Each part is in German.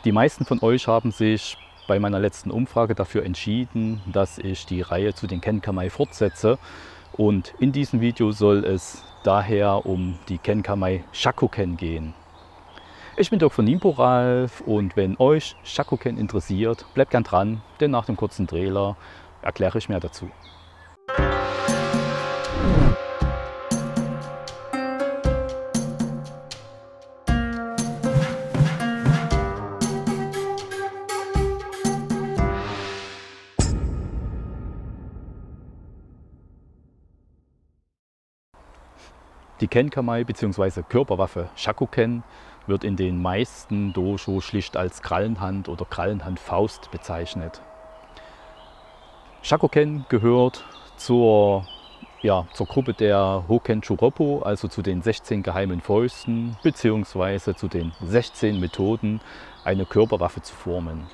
Die meisten von euch haben sich bei meiner letzten Umfrage dafür entschieden, dass ich die Reihe zu den Ken-Kamei fortsetze. Und in diesem Video soll es daher um die Ken-Kamei Shakoken gehen. Ich bin Dirk von Nimpo Ralf und wenn euch Shakoken interessiert, bleibt gern dran, denn nach dem kurzen Trailer erkläre ich mehr dazu. Die Ken-Kamei bzw. Körperwaffe Shakoken wird in den meisten Dojo schlicht als Krallenhand oder Krallenhandfaust bezeichnet. Shakoken gehört zur Gruppe der Hoken-Churoppo, also zu den 16 geheimen Fäusten bzw. zu den 16 Methoden, eine Körperwaffe zu formen.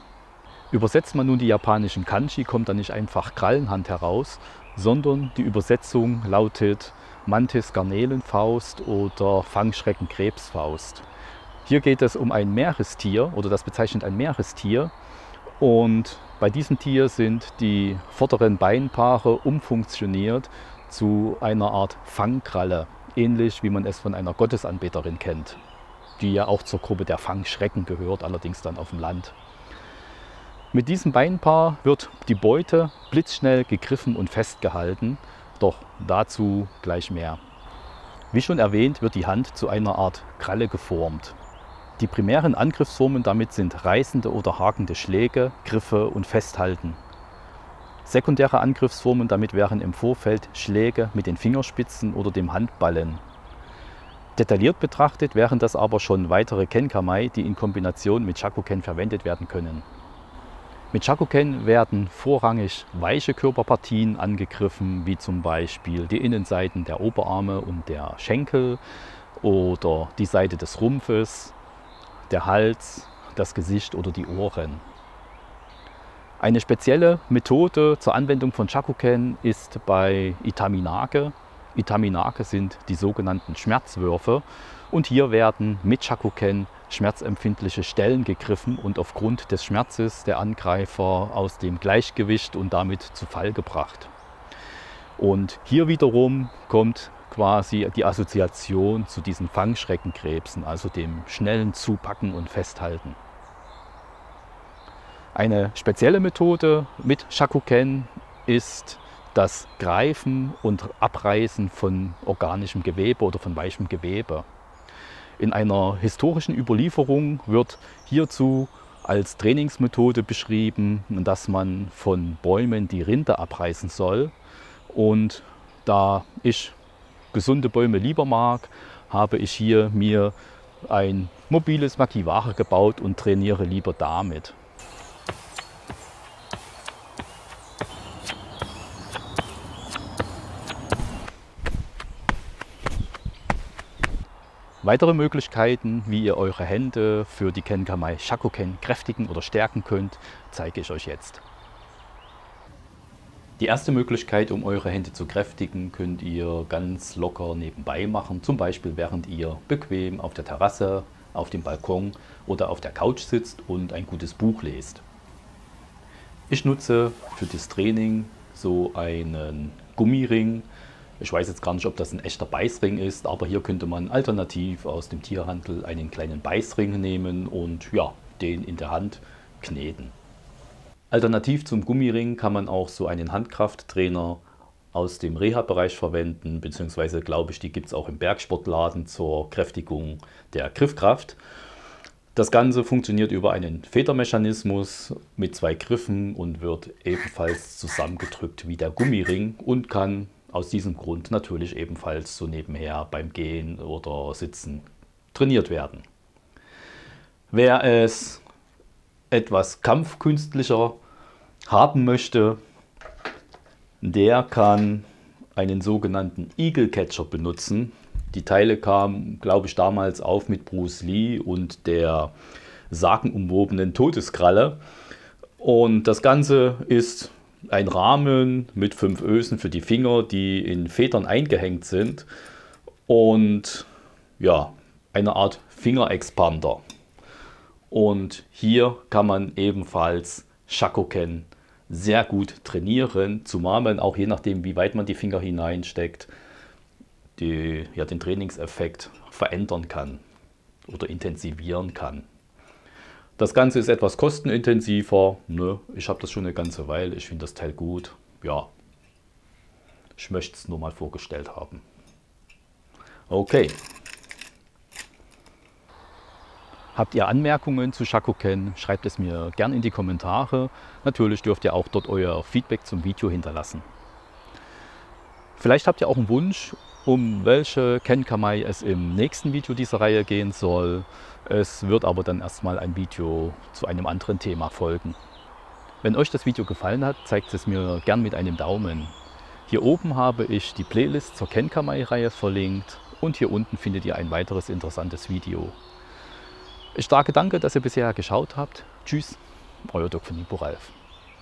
Übersetzt man nun die japanischen Kanji, kommt da nicht einfach Krallenhand heraus, sondern die Übersetzung lautet Mantis-Garnelenfaust oder Fangschrecken-Krebsfaust. Hier geht es um ein Meerestier oder das bezeichnet ein Meerestier und bei diesem Tier sind die vorderen Beinpaare umfunktioniert zu einer Art Fangkralle, ähnlich wie man es von einer Gottesanbeterin kennt, die ja auch zur Gruppe der Fangschrecken gehört, allerdings dann auf dem Land. Mit diesem Beinpaar wird die Beute blitzschnell gegriffen und festgehalten, doch dazu gleich mehr. Wie schon erwähnt, wird die Hand zu einer Art Kralle geformt. Die primären Angriffsformen damit sind reißende oder hakende Schläge, Griffe und Festhalten. Sekundäre Angriffsformen damit wären im Vorfeld Schläge mit den Fingerspitzen oder dem Handballen. Detailliert betrachtet wären das aber schon weitere Ken-Kamei, die in Kombination mit Shakoken verwendet werden können. Mit Shakoken werden vorrangig weiche Körperpartien angegriffen, wie zum Beispiel die Innenseiten der Oberarme und der Schenkel oder die Seite des Rumpfes, der Hals, das Gesicht oder die Ohren. Eine spezielle Methode zur Anwendung von Shakoken ist bei Itaminake. Itaminake sind die sogenannten Schmerzwürfe und hier werden mit Shakoken schmerzempfindliche Stellen gegriffen und aufgrund des Schmerzes der Angreifer aus dem Gleichgewicht und damit zu Fall gebracht. Und hier wiederum kommt quasi die Assoziation zu diesen Fangschreckenkrebsen, also dem schnellen Zupacken und Festhalten. Eine spezielle Methode mit Shakoken ist das Greifen und Abreißen von organischem Gewebe oder von weichem Gewebe. In einer historischen Überlieferung wird hierzu als Trainingsmethode beschrieben, dass man von Bäumen die Rinde abreißen soll. Und da ich gesunde Bäume lieber mag, habe ich hier mir ein mobiles Makiwara gebaut und trainiere lieber damit. Weitere Möglichkeiten, wie ihr eure Hände für die Ken-Kamei Shakoken kräftigen oder stärken könnt, zeige ich euch jetzt. Die erste Möglichkeit, um eure Hände zu kräftigen, könnt ihr ganz locker nebenbei machen. Zum Beispiel während ihr bequem auf der Terrasse, auf dem Balkon oder auf der Couch sitzt und ein gutes Buch lest. Ich nutze für das Training so einen Gummiring. Ich weiß jetzt gar nicht, ob das ein echter Beißring ist, aber hier könnte man alternativ aus dem Tierhandel einen kleinen Beißring nehmen und ja, den in der Hand kneten. Alternativ zum Gummiring kann man auch so einen Handkrafttrainer aus dem Reha-Bereich verwenden, beziehungsweise glaube ich, die gibt es auch im Bergsportladen zur Kräftigung der Griffkraft. Das Ganze funktioniert über einen Federmechanismus mit 2 Griffen und wird ebenfalls zusammengedrückt wie der Gummiring und kann aus diesem Grund natürlich ebenfalls so nebenher beim Gehen oder Sitzen trainiert werden. Wer es etwas kampfkünstlicher haben möchte, der kann einen sogenannten Eagle Catcher benutzen. Die Teile kamen, glaube ich, damals auf mit Bruce Lee und der sagenumwobenen Todeskralle. Und das Ganze ist ein Rahmen mit 5 Ösen für die Finger, die in Federn eingehängt sind und ja, eine Art Fingerexpander. Und hier kann man ebenfalls Shakoken sehr gut trainieren, zumal man auch je nachdem, wie weit man die Finger hineinsteckt, den Trainingseffekt verändern kann oder intensivieren kann. Das Ganze ist etwas kostenintensiver. Ne? Ich habe das schon eine ganze Weile. Ich finde das Teil gut. Ja, ich möchte es nur mal vorgestellt haben. Okay. Habt ihr Anmerkungen zu Shakoken? Schreibt es mir gern in die Kommentare. Natürlich dürft ihr auch dort euer Feedback zum Video hinterlassen. Vielleicht habt ihr auch einen Wunsch, um welche Ken-Kamae es im nächsten Video dieser Reihe gehen soll. Es wird aber dann erstmal ein Video zu einem anderen Thema folgen. Wenn euch das Video gefallen hat, zeigt es mir gern mit einem Daumen. Hier oben habe ich die Playlist zur Ken-Kamae-Reihe verlinkt und hier unten findet ihr ein weiteres interessantes Video. Ich sage danke, dass ihr bisher geschaut habt. Tschüss, euer Doc von Nipo Ralf.